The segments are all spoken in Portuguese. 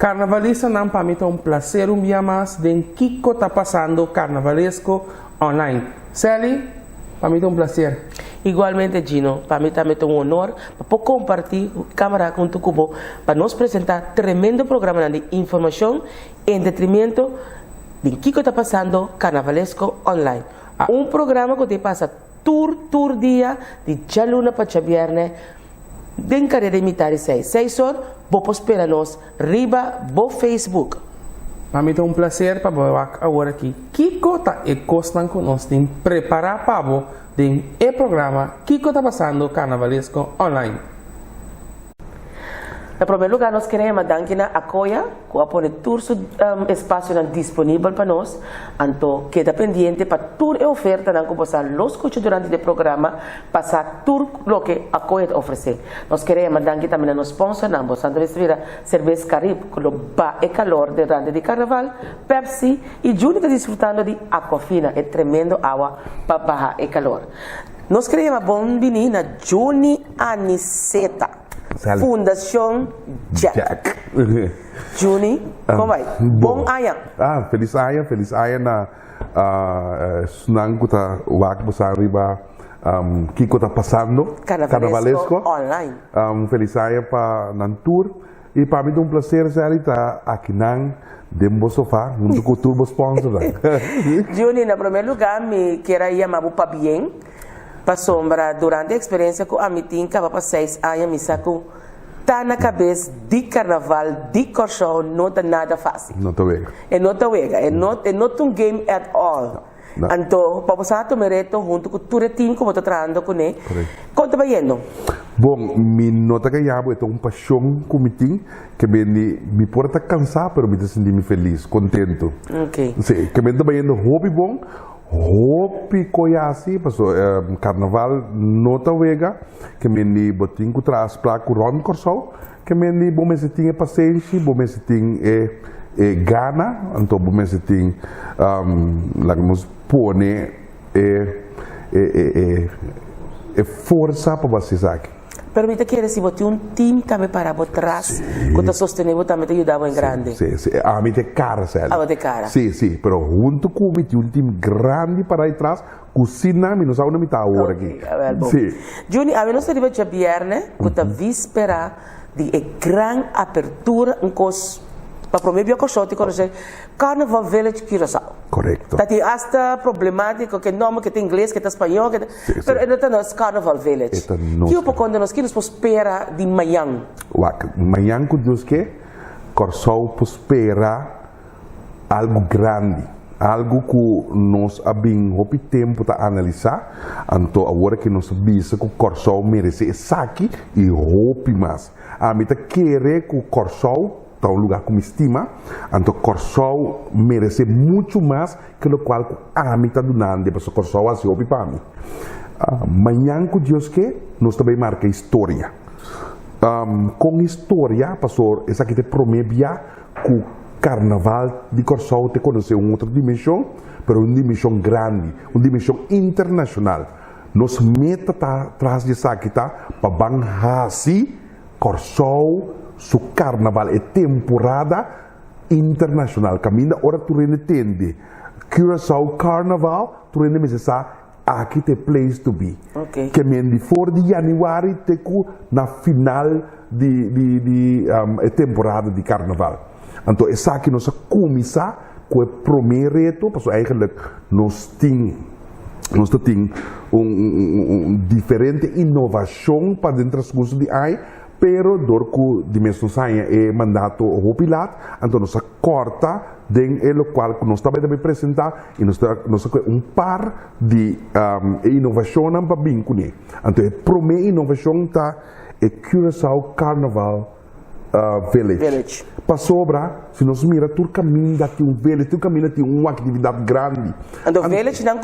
Carnavalista não para mim é um prazer um dia mais de Kiko está passando carnavalesco online. Sally, para mim é um prazer. Igualmente, Gino, para mim também é um honor para compartilhar câmera com o Cubo para nos apresentar tremendo programa de informação e entretenimento de Kiko está passando carnavalesco online. Um programa que te passa tour dia de jaluna para viernes de carreira imitar 6 horas, vou esperar nós riba bo Facebook. Para mim é um prazer para ver agora aqui. Kiko está encostando conosco de preparar para o programa Kiko está passando carnavalesco online. Em primeiro lugar, nós queremos dar a Coia, que vai pôr todo o espaço disponível para nós, então queda pendiente para toda a oferta que passar los coches durante o programa, passar tudo o que a Coia oferece. Nós queremos dar também a nosso sponsor, Santa Vestvira, Cerveza Caribe, que ba e calor durante o carnaval, Pepsi, e Juni está desfrutando de Aquafina, é tremendo água para baixar o calor. Nós queremos bom vinir na Juni Aniceta. Fundação Jack. Juni, como vai? Bom ayam. Feliz ayam na sunang ko ta wak mo sa riba Kiko ta passando carnavalesco online. Feliz ayam pa nan tour e para mim é um prazer Sally tá aqui nan Dembo Sofá, junto com o Turbo Sponsor. Juni, na primeiro lugar, me quero chamar para bem. Para sombra, durante a experiência com a mitinha, para 6 anos, me saco, tá na cabeça de carnaval, de corchão, não é nada fácil. Não tá vega. É not um game at all. Então, para você tomar reto junto com o turetinho, como eu estou trabalhando com ele, conta para ele. Bom, me nota que já é uma paixão com o mitinho, que me pode estar cansado, mas me sinto feliz, contento. Ok. Sim, que me está vendo hobby bom. Hopi conhece, passou carnaval nota vega, que me ni botinho que traz para o Ron Corsol, que me ni bom se tinha paciência, bom se tinha gana, então bom se tinha lá que nos põe força para você aqui. Permita que se bote um time também para trás, que está sustentando também te ajudava em grande. Sim, sim. A mim é cara, Sally. A de cara. Sim, sim, pero junto com um time grande para aí atrás, cocina, não sabe onde está agora aqui. Sim. Juni, a mim não se deve ser viernes, que está víspera de grande abertura, um cos para o meu cochote, quando Carnaval Village Curaçao. Correto. Tem hasta problemático que nome que tem inglês, que tem espanhol, que pero não é Carnaval Village. Que o quando nós que nos espera de manhã. Manhã que Deus que Corsol espera algo grande, algo que nós abim hopi tempo para analisar, então agora que nós visa que o Corsol merece esse aqui e hopi mais. A mim tá querer que o Corsol para um lugar como estima, então Corsol merece muito mais que o qual a mim está dando, porque o Corsol assim ouve para mim. Manhã que Deus que nós também marca história. Com história, passou essa aqui te promete que o Carnaval de Corsol te conhece uma outra dimensão, mas uma dimensão grande, uma dimensão internacional. Nós meta atrás disso aqui tá para banhar Corsol su carnaval é temporada internacional. Caminha hora tu entende. Curaçao Carnaval, tu entende aqui tem place to be. Okay. Que me de 4 de janeiro te na final de temporada de carnaval. Então essa aqui nós começa com o primeiro reto, porque eigenlijk nós temos diferente inovação para dentro das coisas de aí. Pero dorku dimensão saia é mandato hopilat, então nós corta den o qual nós também deve apresentar e nós par de inovação para bem com ele. Então a primeira inovação tá é Curaçao Carnaval Village. Para sobra, se nós mira tu caminho daqui village, tu caminho tem uma atividade grande. Então village não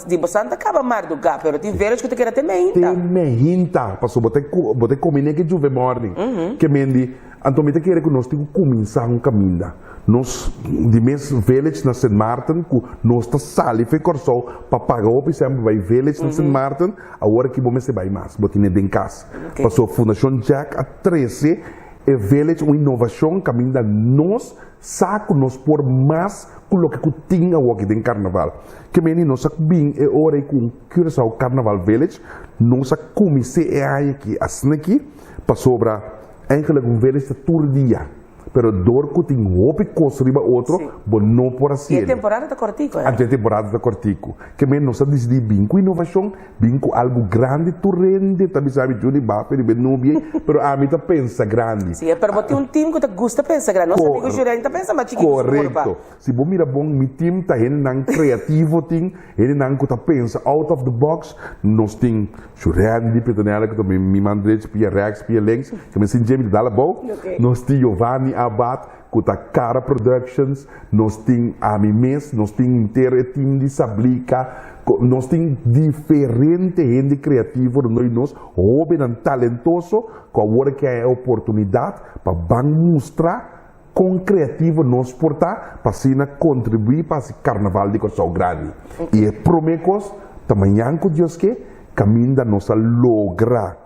de bastante acaba mais do gap, pero tem village que tu quer ter meinta. Tem meinta, para sobra bote comer que juve morning. Que mendi, então me te quer que nós temos que começar caminho. Nós de mês village na St. Martin, que nós está sali fe Corsol para pagar o exemplo vai village na St. Martin, agora que vamos vai mais, botine den casa. Passou Fundação Jack a 13 é village, uma inovação que ainda nós saco nos por mais com o que tinha o aqui em carnaval. Que meni nós bem é hora com Curaçao Carnaval Village, nós comecei a aqui assim aqui para sobra eigenlijk um village de todo dia. Pero dor que tem roupa construída outro, bom não por assim. E a temporada está cortico, A temporada está cortico. Que men nós decidi bem com inovação, bem com algo grande, torrente, também sabe Johnny Buffett, bem não bem, pero a mim tá pensa grande. Sim, pero você um time que te gusta pensa grande, nosso amigo Jurek tá pensa mais chiquito. Correto. Se bom mira bom, mi team tá ele não criativo ting, ele não que tá pensa out of the box, nós tem Jurek de Petonela que também me mandei pia Rex, pia Lengs, que me sinto Jamie dala bom. Nós tem Giovanni Abad, que tá Cara Productions, nós tem a Mimes, nós tem inteiro time de Sablica, nós tem diferente gente criativa, nós jovem talentoso, que agora que é a oportunidade para mostrar com criativo nós portar para contribuir para esse carnaval de Curaçao Grande. E é promecos, também que Deus que caminha nós a lograr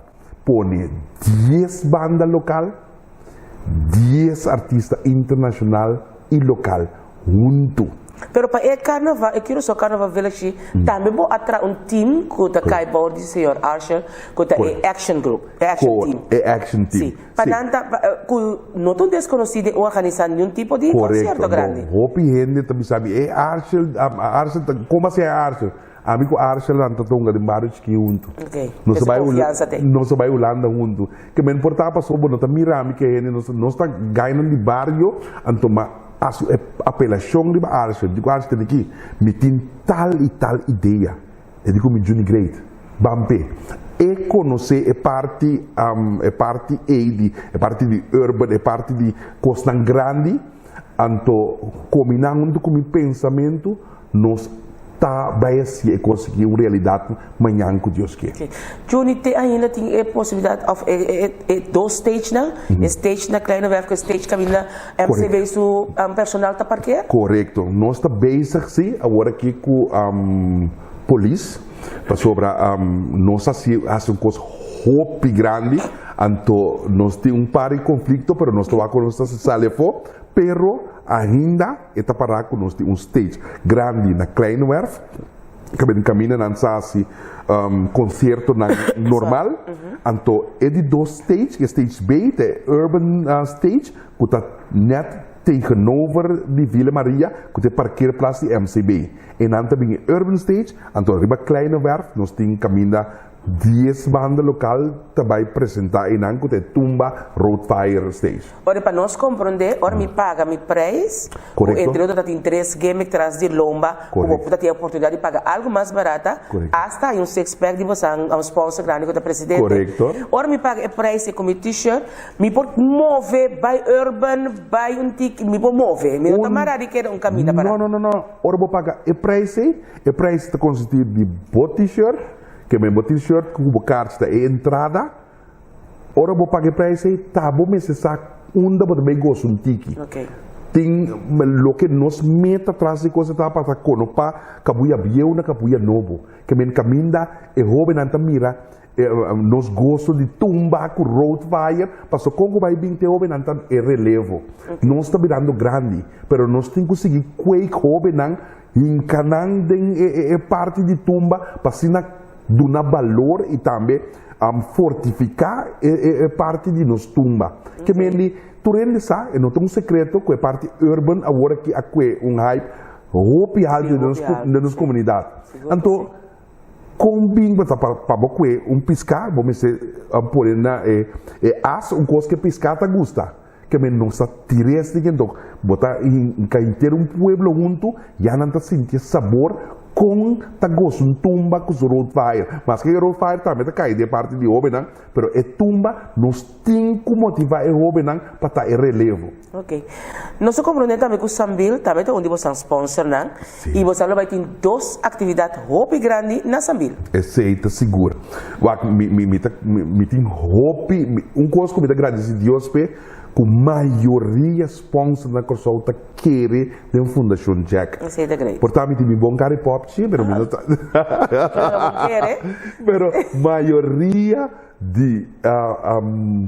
pôr 10 bandas local, 10 artistas internacional e local junto. Pero para o carnaval, eu quero só carnaval village, também vou atrair time que tá cai por o senhor Archer, que tá action group, action team. Action team. Sim. Para que não tão desconhecido organizar nenhum tipo de concerto grande. Hopi gente também sabe, Archer, como assim é Archer? Amigo Archer lá tá tonga de barrio que junto. Ok. Nós vai Holanda junto. Que me importa para sobre nós mira amigo que nós tá ganhando de barrio, antoma a apelação de Archer, digo Archer aqui, me tem tal e tal ideia. Eu digo me Johnny Great, Bampe. E conhecer é parte AD, é parte de urban, é parte de Costa Grande, anto combinando com meu pensamento, nós vai se conseguir uma realidade amanhã com Deus quer. Johnny, ainda tem a possibilidade de dois stages, né? Stage na kleine werf, stage que ainda MCB su personal tá parquear? Correto. Nós está bezig sim, agora aqui com polícia, para sobre nós faz coisa hope grande, então nós temos par de conflito, pero nós estamos com nossa sala fora, pero ainda está para com nós tem stage grande na Kleinwerf, que bem caminha assim concerto normal, então é de dois stages, que stage B, é urban stage, que está net tegenover de Vila Maria, que é parkeerplaats de MCB. En dan também urban stage, então arriba Kleinwerf, nós temos caminha 10 bandas local também apresentar em Anco de Tumba Roadfire Stage. Ora, para nós compreender, ora me paga meu preço, entre outros tem 3 games atrás de lomba, como puta ter a oportunidade de pagar algo mais barata, hasta um six-pack de você, um sponsor grande que é presidente. Correto. Ora me paga o preço como t-shirt, me pode mover, by urban, by um ticket, me pode mover, me não tá marado que é caminho para. Não. Ora vou pagar o preço está consistido de bot t-shirt, que me botar t-shirt com o carta é entrada, ora vou pagar preço, tá bom, mas essa onda pode bem gosto tiki. Tem o que nos meta atrás de coisa tá para conopa, cabuia bieu na cabuia novo, que me caminda e jovem anta mira, nos gosto de tumba com roadfire, passou como vai bem ter jovem anta é relevo. Nós está virando grande, pero nós tem que conseguir quake jovem nan encanando é parte de tumba para dar valor e também fortificar parte de nos tumba. Que me tu rende sa, não tem segredo que é parte urban agora que é hype hope alto de nos comunidade. Então combin para boque piscar, vamos dizer, por na as coisa que piscar tá gusta. Que me não sa tireste que então botar em inteiro pueblo junto, já não tá sentir sabor com tagos tumba com o roadfire, mas que o roadfire também está caindo de parte de jovem, pero é tumba nos tem que motivar o jovem para estar em relevo. Ok. Nós compreendemos também que o Sambil também é onde você é sponsor, e você vai ter 2 atividades hope grande na Sambil. Aceita segura. Me tem hope, coisa que me agradece a Deus com maioria sponsor na Curaçao tá querer de uma fundação Jack. Aceita grande. Portanto, me bom cara pop sim, pero me não tá. Pero maioria de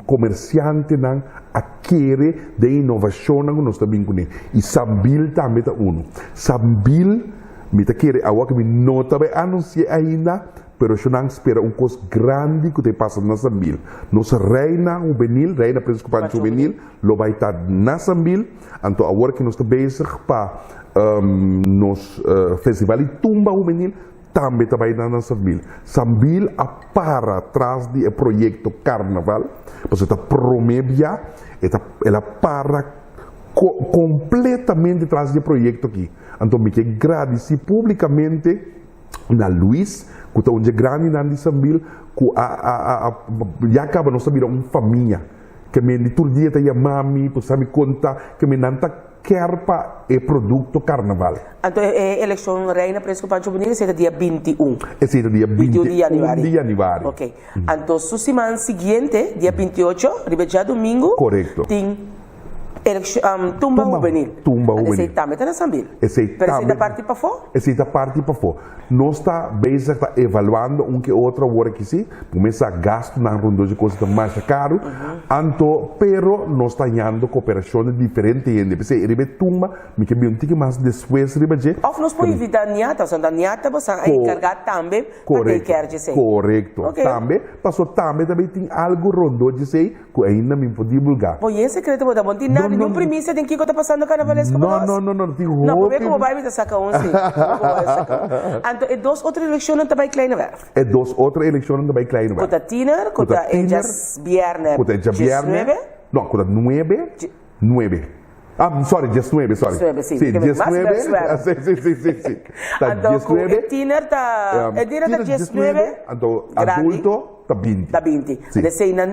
comerciante não aquele de inovação não nós também com ele e Sambil também tá uno Sambil me tá querer a que me nota vai anunciar ainda pero eu não espera coisa grande que te passa na Sambil nossa reina principal juvenil lo vai estar na Sambil então agora que nós está bezig para nos festival de tumba juvenil também trabalha na Sambil. Sambil para atrás do projeto Carnaval, porque está promevia, ela para completamente atrás do projeto aqui. Então, me quero agradecer publicamente na Luiz, que está onde grande na Sambil, que já acaba nós virar uma família, que me todo dia está mami, para saber contar, que me não quer para o produto Carnaval. Então, a eleição reina principal juvenil é dia 21. É dia 21 de janeiro. Ok. Então, a semana seguinte, dia 28, já domingo, correto. Tem tumba juvenil. Tumba juvenil. Esse também está na Sambil. Esse também parte para fora? Esse está parte para fora. Nós está bezig está evaluando que outra hora que sim, começa a gasto na ronda de coisas mais caro. Então, pero nós está ganhando cooperações diferentes ainda. Porque ribe tumba, me que um tique mais depois ribe je. Of nós podemos evitar niata, então da niata você vai encarregar também para quer dizer. Correto. Também, passou também tem algo rondo de sei que ainda me pode divulgar. Pois é secreto da bom nada, nenhum primícia tem que está passando carnavalesco. Não, não, como vai me sacar sim. Então, é duas outras eleições também Kleinenwerf. É duas outras eleições também Kleinenwerf. Kota tiener, kota ellas viernes. Kota ellas viernes. Não, kota 9. Sorry, 19, sorry. 19, sim. Sim, 19. Sim. Então, tiener está 19, então, adulto está 20. Está 20.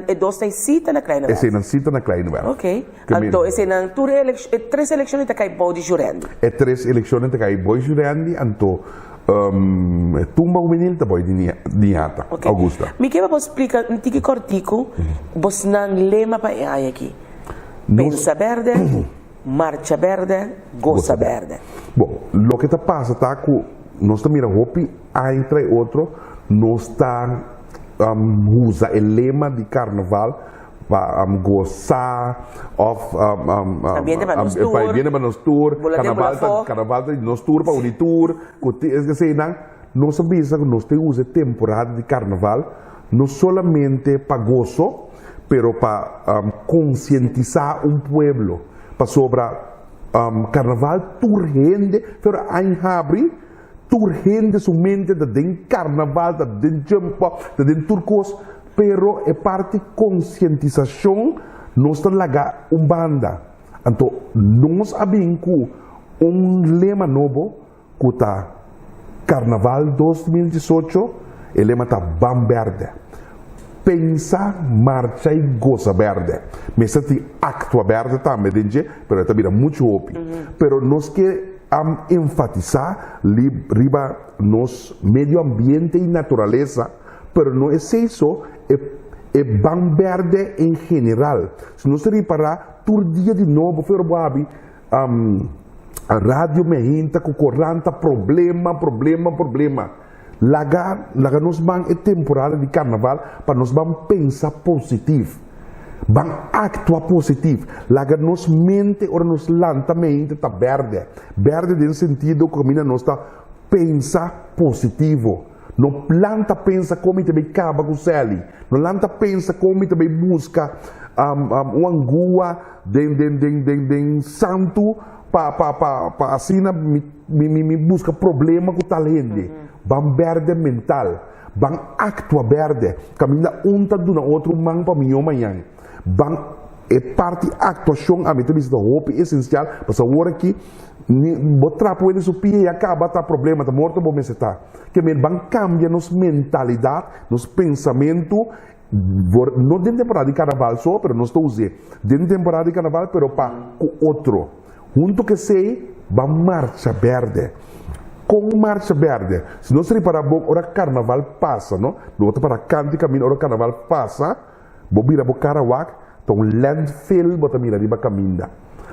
E dois tem cita na Kleinenwerf. Esse não cita na Kleinenwerf. Ok. Então, esse não, três eleições está cai bom de jurando. É três eleições está cai bom de jurando, então, tumba juvenil está bom de niata, Augusta. Me quer você explicar, um tique cortico, você não lema para aí aqui. Pensa verde, marcha verde, goza verde. Bom, o que está passando está que nós estamos mirando hopi, entre outro, nós está usa o lema de carnaval para gozar ambiente para nos tour, carnaval para nos tour para unitur, nós sabemos que nós temos temporada de carnaval não somente para gozo, pero para conscientizar pueblo para sobre carnaval turgente, pero em abril turgente somente de carnaval, de jumpa, de turcos, pero é parte conscientização nós está laga banda. Então nós sabemos que lema novo que está Carnaval 2018, o lema está Bam Verde. Pensa, marcha e goza verde. Mas tem actua verde também, pero também muito óbvio. Pero nós que enfatizar riba nos medio ambiente e natureza, pero não é isso, é bem verde em geral. Se nós reparar, todo dia de novo, foi a rádio me entra com 40 problema. Laga nos vamos temporada de carnaval para nós vamos pensar positivo. Vamos actuar positivo. Laga nos mente ou nos lanta mente está verde. Verde no sentido que nós está pensar positivo. Não planta pensa como também acaba com o céu. Não planta pensa como também busca uma angua de santo para assim me busca problema com o talento. Van verde mental, van actua verde, caminha unta de outro man para mim amanhã. Van é parte atuação a mim também está roupa essencial para saber que botar por ele supia e acaba tá problema tá morto bom se tá. Que me van cambia nos mentalidade, nos pensamento não dentro temporada de carnaval só, pero não estou usando dentro temporada de carnaval, pero para o outro. Junto que sei, van marcha verde. Com marcha verde, se nós reparar, hora carnaval passa, não? Volta para canto caminho, hora carnaval passa, bobira bo Carawak, então landfill, bota mira riba caminha.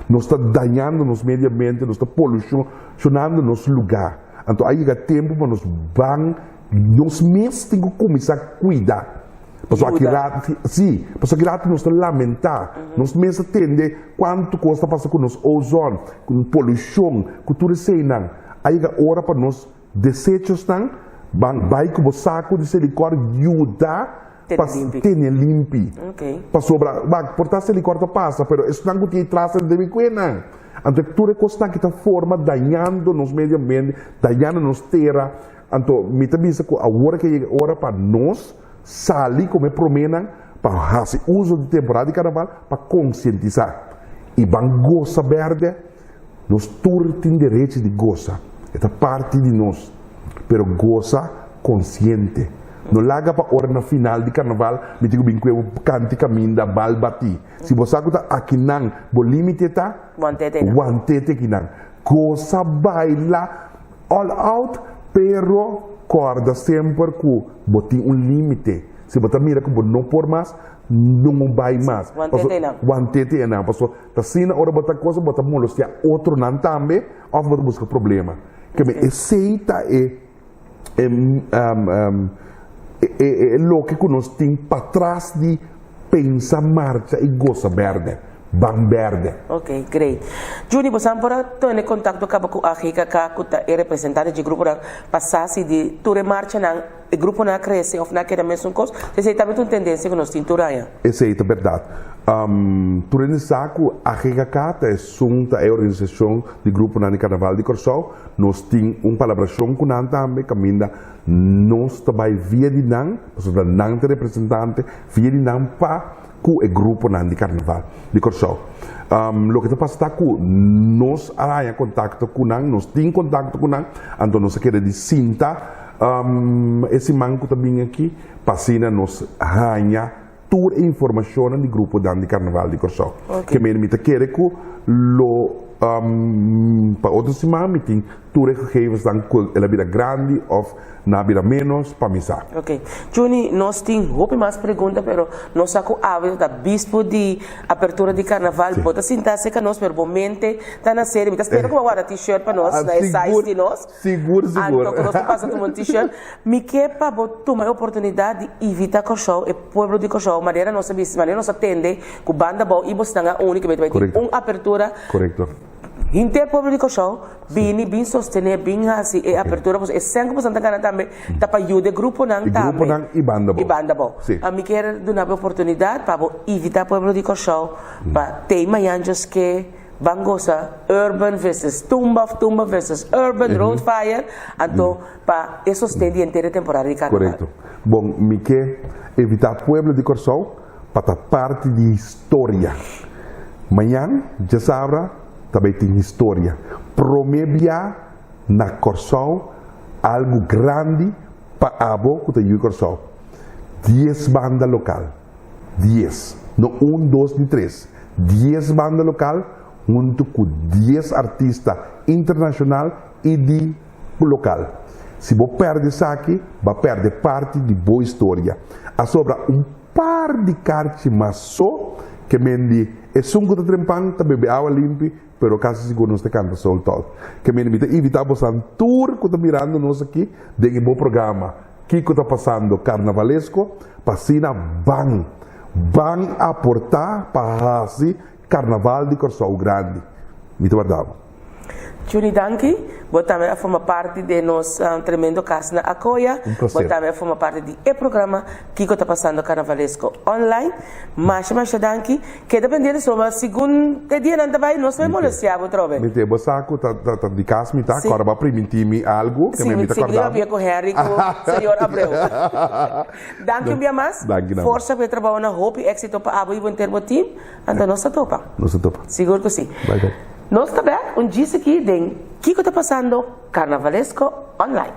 Nós está danhando nos meio ambiente, nós está polucionando nos lugar. Então aí chega tempo para nós mesmos temos que começar a cuidar. Pessoal que lá, sim, pessoal que lá nos lamentar, nos mesmo entender quanto custa passar com nos ozônio, com poluição, com tudo isso aí não. Aí a hora para nós desechos não, vai com o saco de silicone ajuda para ter limpo. Para sobrar, portar silicone passa, mas isso não tem traça de mim não. Então tudo é coisa que está forma dañando nos meio ambiente, dañando nos terra. Então me também diz que a hora que chega hora para nós sair como promena para fazer uso de temporada de carnaval para conscientizar e van goza verde nós todos temos direito de goza esta parte de nós pero goza consciente não larga para hora na final de carnaval me digo bem que eu cante caminho da balbati se você está aqui não o limite está guantete aqui não goza baila all out pero corda sempre que botem limite. Se você mira que não por mais, não vai mais. Guantete não. Porque assim na hora de botar coisa, botar molestia outro não também, ou você busca problema. Que me aceita é o que nós temos para trás de pensar marcha e goza verde. Ban verde. Ok, great. Juni, você pode ter contato com a GKK, que é representante do grupo, passasse de toda marcha, o grupo não cresce, ou não quer a mesma coisa. Essa é também uma tendência que nós temos em Essa é a verdade. Tudo isso, a GKK é a organização do grupo na Carnaval de Corsol. Nós temos uma colaboração com nós também, caminha nós também via de nós, nós representante, via de nós para o grupo de Carnaval de Corsol. O que passa é que nós temos contato com nós, nós temos contato com nós, então nós queremos dizer esse manco também aqui, para nós ganhar toda a informação do grupo de Carnaval de Corsol. Que me quer que para outros semana tem tudo gegevens dan ela vida grande ou na vida menos para misa. Ok. Juni, nós temos mais perguntas, pero nós saco hábito da bispo de abertura de carnaval, pode sentar-se com nós, pero momente está na série, me espero que agora t-shirt para nós, na size de nós. Seguro. Então, nós passa tomar um t-shirt, me quer para tomar a oportunidade de evitar Corsol, o povo de Corsol, maneira nossa atende, com banda bom, e você não é única, vai ter uma abertura. Correto. Inter povo de Corsol, bem sostener, bem assim, a abertura, é 5% da gana também, tá para ajudar o grupo não também. Grupo não e banda bom. A mim quero dar a oportunidade para evitar o povo de Corsol, para ter mais que bangosa, urban versus tumba versus urban, road fire, então, para sostener a inteira temporada de carnaval. Correto. Bom, me quer evitar o povo de Corsol para parte de história. Amanhã, já sabe, também tem história. Promebia na Corsol algo grande para a boca de Corsol. 10 bandas local. 10. Não 1, 2 nem 3. 10 bandas local junto com 10 artistas internacionais e de local. Se você perde isso aqui, vai perder parte de boa história. A sobra par de cartas mas só que mendi é sungo de trempang também bebe água limpa, pero quase seguro não está cantando sol todo. Que mendi evitar você tour que está mirando nós aqui de um bom programa. Que está passando carnavalesco, passina van aportar para assim carnaval de Corsol grande. Muito verdade. Juni Danki, você também forma parte de nosso tremendo caso na Acoia. Você também forma parte do programa que está passando carnavalesco online. Mas Danki, que dependendo sobre segundo dia não vai nós vamos molestar outra vez. Mete você tá de casa me tá agora vai permitir-me algo que me está acordando. Sim, com Henry com o senhor Abreu. Danke um dia mais. Força para trabalhar na Hope e êxito para abo e bom termo team. Então nós topa. Seguro que sim. Nós também dia aqui o que está passando carnavalesco online.